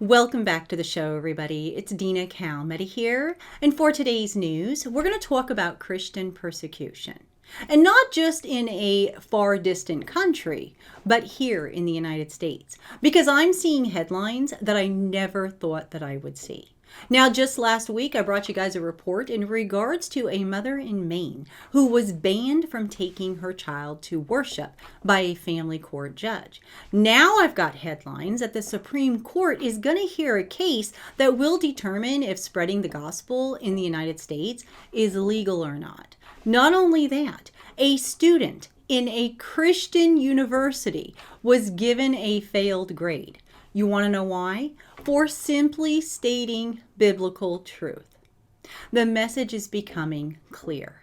Welcome back to the show, everybody. It's DinaKalmeta here. And for today's news, we're going to talk about Christian persecution. And not just in a far distant country, but here in the United States. Because I'm seeing headlines that I never thought that I would see. Now, just last week, I brought you guys a report in regards to a mother in Maine who was banned from taking her child to worship by a family court judge. Now I've got headlines that the Supreme Court is going to hear a case that will determine if spreading the gospel in the United States is legal or not. Not only that, a student in a Christian university was given a failed grade. You want to know why? For simply stating biblical truth. The message is becoming clear.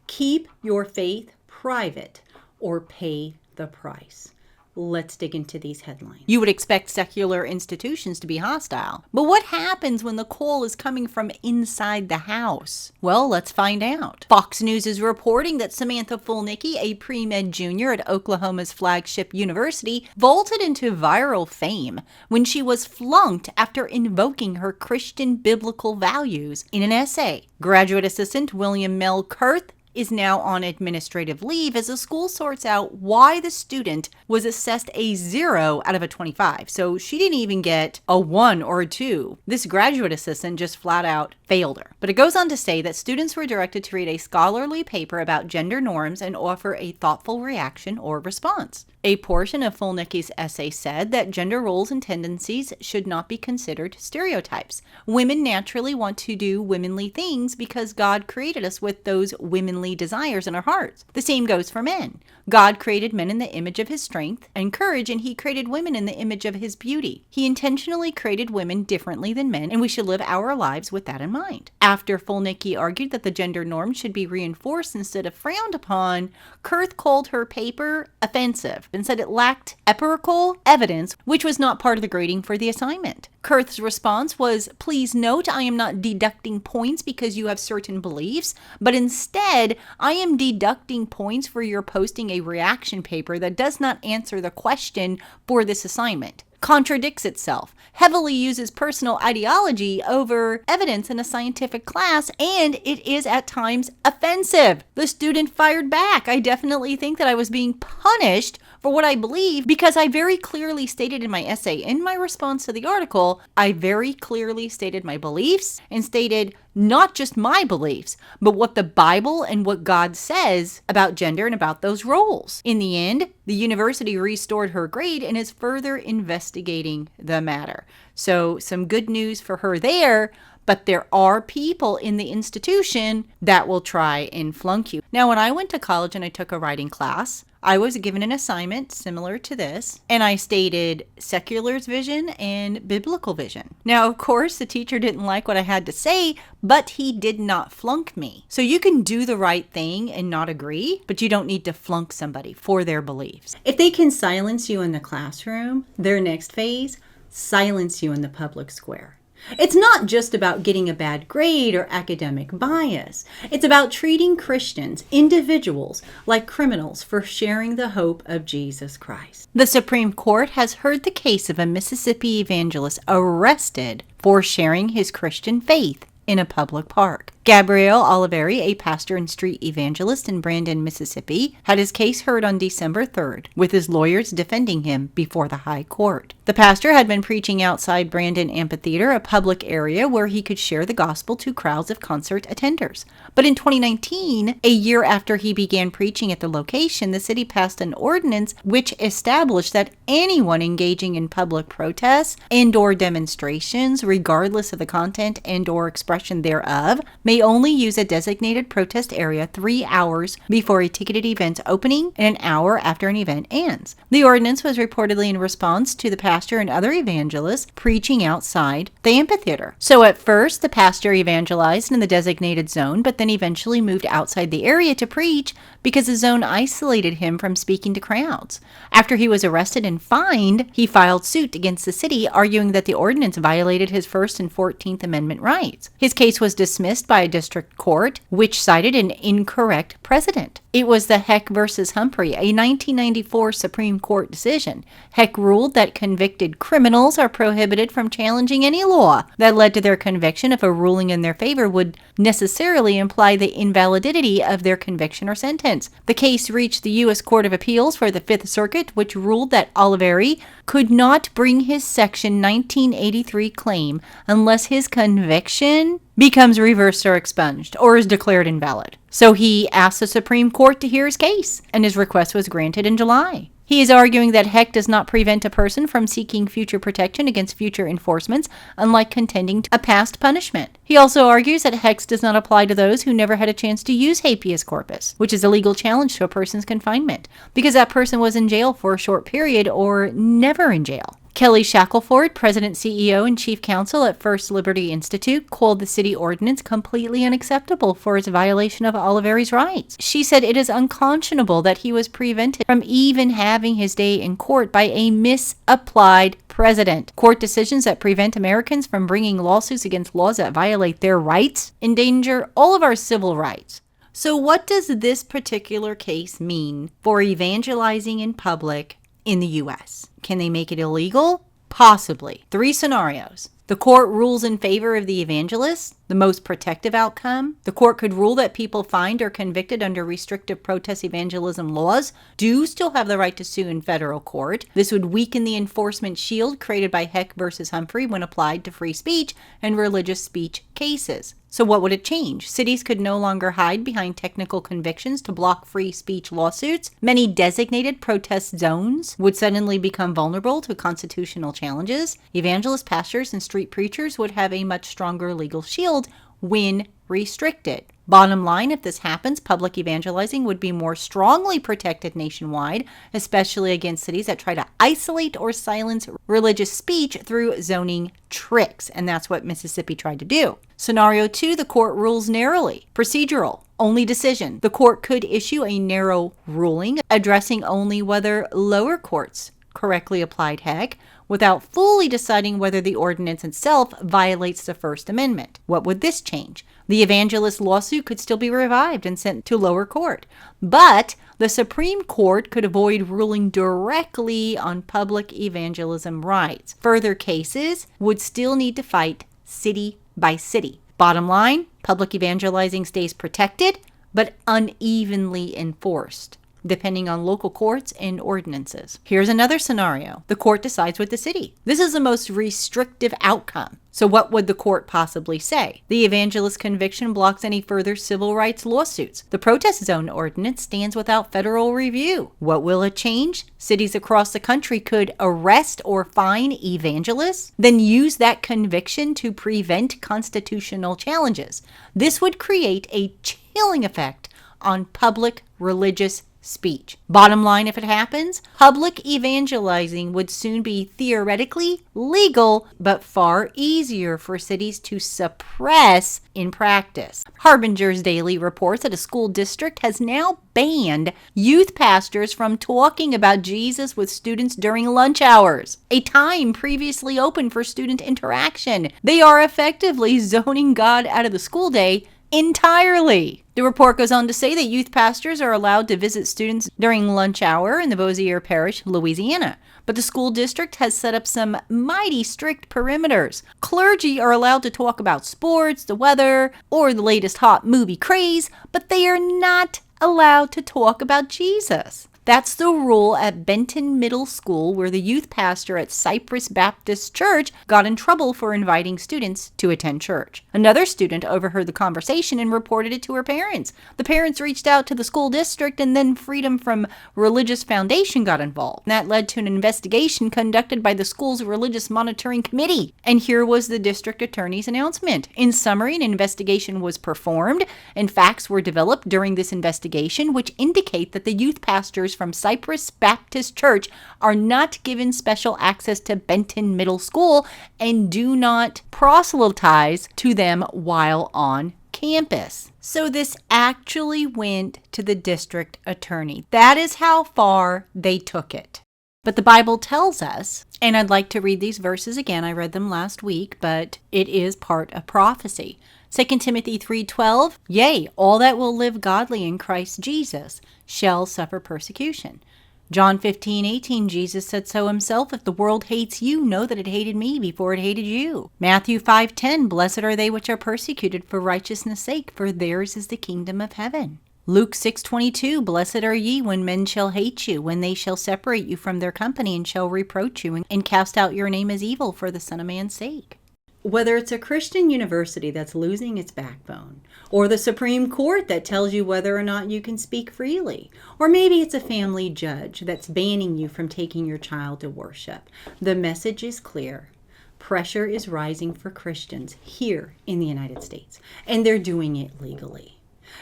Keep your faith private or pay the price. Let's dig into these headlines. You would expect secular institutions to be hostile. But what happens when the call is coming from inside the house? Well, let's find out. Fox News is reporting that Samantha Fulnicki, a pre-med junior at Oklahoma's flagship university, vaulted into viral fame when she was flunked after invoking her Christian biblical values in an essay. Graduate assistant William Mel Kurth is now on administrative leave as the school sorts out why the student was assessed a 0 out of a 25. So she didn't even get a 1 or a 2. This graduate assistant just flat out failed her. But it goes on to say that students were directed to read a scholarly paper about gender norms and offer a thoughtful reaction or response. A portion of Fulnicki's essay said that gender roles and tendencies should not be considered stereotypes. Women naturally want to do womanly things because God created us with those womanly desires in our hearts. The same goes for men. God created men in the image of his strength and courage, and he created women in the image of his beauty. He intentionally created women differently than men, and we should live our lives with that in mind. After Fulnicki argued that the gender norm should be reinforced instead of frowned upon, Kurth called her paper offensive and said it lacked empirical evidence, which was not part of the grading for the assignment. Kurth's response was, "Please note, I am not deducting points because you have certain beliefs, but instead, I am deducting points for your posting a reaction paper that does not answer the question for this assignment, contradicts itself, heavily uses personal ideology over evidence in a scientific class, and it is at times offensive." The student fired back. "I definitely think that I was being punished for what I believe because I very clearly stated in my essay, in my response to the article, I very clearly stated my beliefs and stated not just my beliefs, but what the Bible and what God says about gender and about those roles." In the end, the university restored her grade and is further investigating the matter. So some good news for her there, but there are people in the institution that will try and flunk you. Now, when I went to college and I took a writing class, I was given an assignment similar to this, and I stated secular's vision and biblical vision. Now, of course, the teacher didn't like what I had to say, but he did not flunk me. So you can do the right thing and not agree, but you don't need to flunk somebody for their beliefs. If they can silence you in the classroom, their next phase, silence you in the public square. It's not just about getting a bad grade or academic bias. It's about treating Christians, individuals, like criminals for sharing the hope of Jesus Christ. The Supreme Court has heard the case of a Mississippi evangelist arrested for sharing his Christian faith in a public park. Gabriel Oliveri, a pastor and street evangelist in Brandon, Mississippi, had his case heard on December 3rd, with his lawyers defending him before the High Court. The pastor had been preaching outside Brandon Amphitheater, a public area where he could share the gospel to crowds of concert attenders. But in 2019, a year after he began preaching at the location, the city passed an ordinance which established that anyone engaging in public protests and/or demonstrations, regardless of the content and/or expression thereof, may only use a designated protest area 3 hours before a ticketed event's opening and an hour after an event ends. The ordinance was reportedly in response to the pastor and other evangelists preaching outside the amphitheater. So at first, the pastor evangelized in the designated zone, but then eventually moved outside the area to preach because the zone isolated him from speaking to crowds. After he was arrested and fined, he filed suit against the city, arguing that the ordinance violated his First and 14th Amendment rights. His case was dismissed by a district court, which cited an incorrect precedent. It was the Heck versus Humphrey, a 1994 Supreme Court decision. Heck ruled that convicted criminals are prohibited from challenging any law that led to their conviction if a ruling in their favor would necessarily imply the invalidity of their conviction or sentence. The case reached the U.S. Court of Appeals for the Fifth Circuit, which ruled that Oliveri could not bring his Section 1983 claim unless his conviction becomes reversed or expunged or is declared invalid. So he asked the Supreme Court to hear his case, and his request was granted in July. He is arguing that Heck does not prevent a person from seeking future protection against future enforcements, unlike contending a past punishment. He also argues that Heck does not apply to those who never had a chance to use habeas corpus, which is a legal challenge to a person's confinement, because that person was in jail for a short period or never in jail. Kelly Shackelford, President, CEO, and Chief Counsel at First Liberty Institute, called the city ordinance completely unacceptable for its violation of Oliveri's rights. She said it is unconscionable that he was prevented from even having his day in court by a misapplied president. Court decisions that prevent Americans from bringing lawsuits against laws that violate their rights endanger all of our civil rights. So what does this particular case mean for evangelizing in public in the U.S.? Can they make it illegal? Possibly. 3 scenarios. The court rules in favor of the evangelists, the most protective outcome. The court could rule that people fined or convicted under restrictive protest evangelism laws do still have the right to sue in federal court. This would weaken the enforcement shield created by Heck versus Humphrey when applied to free speech and religious speech cases. So what would it change? Cities could no longer hide behind technical convictions to block free speech lawsuits. Many designated protest zones would suddenly become vulnerable to constitutional challenges. Evangelist pastors and street preachers would have a much stronger legal shield when restricted. Bottom line, if this happens, public evangelizing would be more strongly protected nationwide, especially against cities that try to isolate or silence religious speech through zoning tricks. And that's what Mississippi tried to do. Scenario 2, the court rules narrowly. Procedural. Only decision. The court could issue a narrow ruling addressing only whether lower courts correctly applied Heck without fully deciding whether the ordinance itself violates the First Amendment. What would this change? The evangelist lawsuit could still be revived and sent to lower court, but the Supreme Court could avoid ruling directly on public evangelism rights. Further cases would still need to fight city by city. Bottom line, public evangelizing stays protected, but unevenly enforced, depending on local courts and ordinances. Here's another scenario. The court decides with the city. This is the most restrictive outcome. So what would the court possibly say? The evangelist conviction blocks any further civil rights lawsuits. The protest zone ordinance stands without federal review. What will it change? Cities across the country could arrest or fine evangelists, then use that conviction to prevent constitutional challenges. This would create a chilling effect on public religious speech. Bottom line, if it happens, public evangelizing would soon be theoretically legal, but far easier for cities to suppress in practice. Harbinger's Daily reports that a school district has now banned youth pastors from talking about Jesus with students during lunch hours, a time previously open for student interaction. They are effectively zoning God out of the school day entirely. The report goes on to say that youth pastors are allowed to visit students during lunch hour in the Bossier Parish, Louisiana. But the school district has set up some mighty strict perimeters. Clergy are allowed to talk about sports, the weather, or the latest hot movie craze, but they are not allowed to talk about Jesus. That's the rule at Benton Middle School, where the youth pastor at Cypress Baptist Church got in trouble for inviting students to attend church. Another student overheard the conversation and reported it to her parents. The parents reached out to the school district, and then Freedom from Religious Foundation got involved. That led to an investigation conducted by the school's Religious Monitoring Committee. And here was the district attorney's announcement. In summary, an investigation was performed, and facts were developed during this investigation, which indicate that the youth pastors from Cypress Baptist Church are not given special access to Benton Middle School and do not proselytize to them while on campus. So this actually went to the district attorney. That is how far they took it. But the Bible tells us, and I'd like to read these verses again. I read them last week, but it is part of prophecy. 2 Timothy 3:12, yea, all that will live godly in Christ Jesus shall suffer persecution. John 15:18, Jesus said so himself, if the world hates you, know that it hated me before it hated you. Matthew 5:10, blessed are they which are persecuted for righteousness' sake, for theirs is the kingdom of heaven. Luke 6:22, blessed are ye when men shall hate you, when they shall separate you from their company and shall reproach you and cast out your name as evil for the Son of Man's sake. Whether it's a Christian university that's losing its backbone, or the Supreme Court that tells you whether or not you can speak freely, or maybe it's a family judge that's banning you from taking your child to worship, the message is clear. Pressure is rising for Christians here in the United States, and they're doing it legally.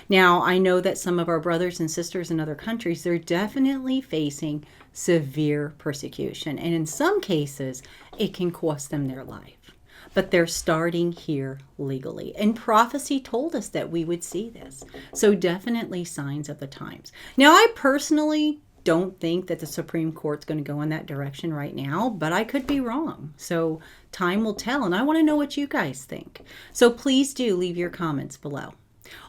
Now, I know that some of our brothers and sisters in other countries, they're definitely facing severe persecution, and in some cases, it can cost them their life. But they're starting here legally. And prophecy told us that we would see this. So definitely signs of the times. Now, I personally don't think that the Supreme Court's going to go in that direction right now, but I could be wrong. So time will tell, and I want to know what you guys think. So please do leave your comments below.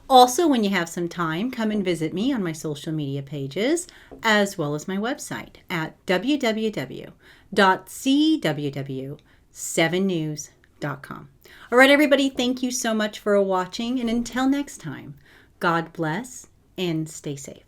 Also, when you have some time, come and visit me on my social media pages, as well as my website at www.cww7news.com. All right, everybody, thank you so much for watching. And until next time, God bless and stay safe.